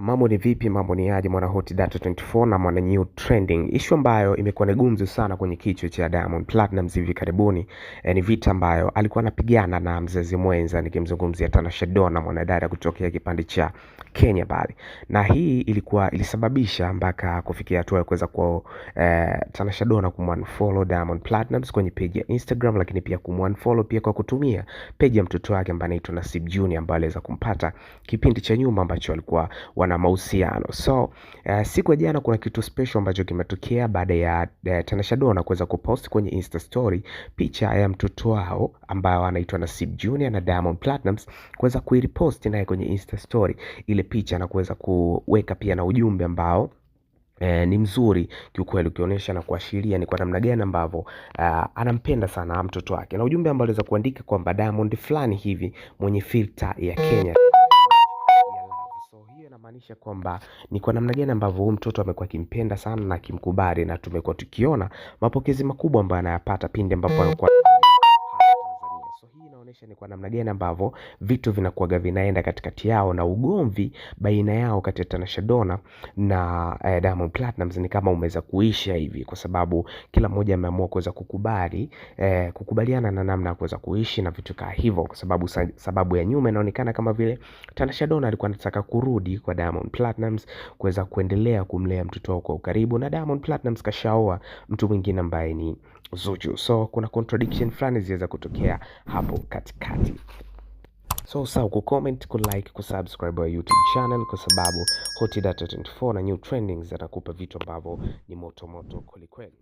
Mambo ni vipi, mambo ni aje mwana Hot Data 24 na mwana New Trending. Issue ambayo imekuwa ni gumzo sana kwenye kichwa cha Diamond Platnumz hivi karibuni ni vita ambayo alikuwa anapigana na mzazi mwenza, nikimzungumzia Tanasha Donna, mwanadada kutokea kipande cha Kenya pale. Na hii ilisababisha mpaka kufikia hatua ya kuweza kwa Tanasha Donna kumunfollow Diamond Platnumz kwenye page ya Instagram, lakini pia kumunfollow pia kwa kutumia page ya mtoto wake ambaye anaitwa Nasib Junior, ambaye aliweza kumpata kipindi cha nyuma ambacho alikuwa wana mahusiano. So siku ya jana kuna kitu special ambacho kimetokea baada ya Tanasha Donna kuweza kupost kwenye Insta story picha ya mtoto wao ambao anaitwa Nasib Junior na Diamond Platnumz kuweza kuirepost naye kwenye Insta story ile picha na kuweza kuweka pia na ujumbe ambao ni mzuri kiukweli, ukionyesha na kuashiria ni kwa namna gani ambavyo anampenda sana mtoto wake, na ujumbe ambao aliweza kuandika kwamba Diamond fulani hivi mwenye filter ya Kenya. Inamaanisha kwamba ni kwa namna gani ambavyo huyu mtoto amekuwa akimpenda sana na akimkubali, na tumekuwa tukiona mapokezi makubwa ambayo anayapata pindi ambapo anakuwa ni kwa namna gani ambavyo vitu vinakuwa vinaenda katikati yao, na ugomvi baina yao kati ya Tanasha Donna na Diamond Platnumz ni kama umeweza kuisha hivi, kwa sababu kila mmoja ameamua kuweza kukubaliana na namna ya kuweza kuishi na vitu kama hivyo, kwa sababu sababu ya nyuma inaonekana kama vile Tanasha Donna alikuwa anataka kurudi kwa Diamond Platnumz kuweza kuendelea kumlea mtoto wao kwa ukaribu, na Diamond Platnumz kashaoa mtu mwingine ambaye ni Zuchu. So kuna contradiction fulani ziweza kutokea hapo katikati. So usahau kucomment, kulike, kusubscribe wa YouTube channel, kwa sababu Hot Data 24 na New Trendings zitakupa vitu ambavyo ni moto moto kweli kweli.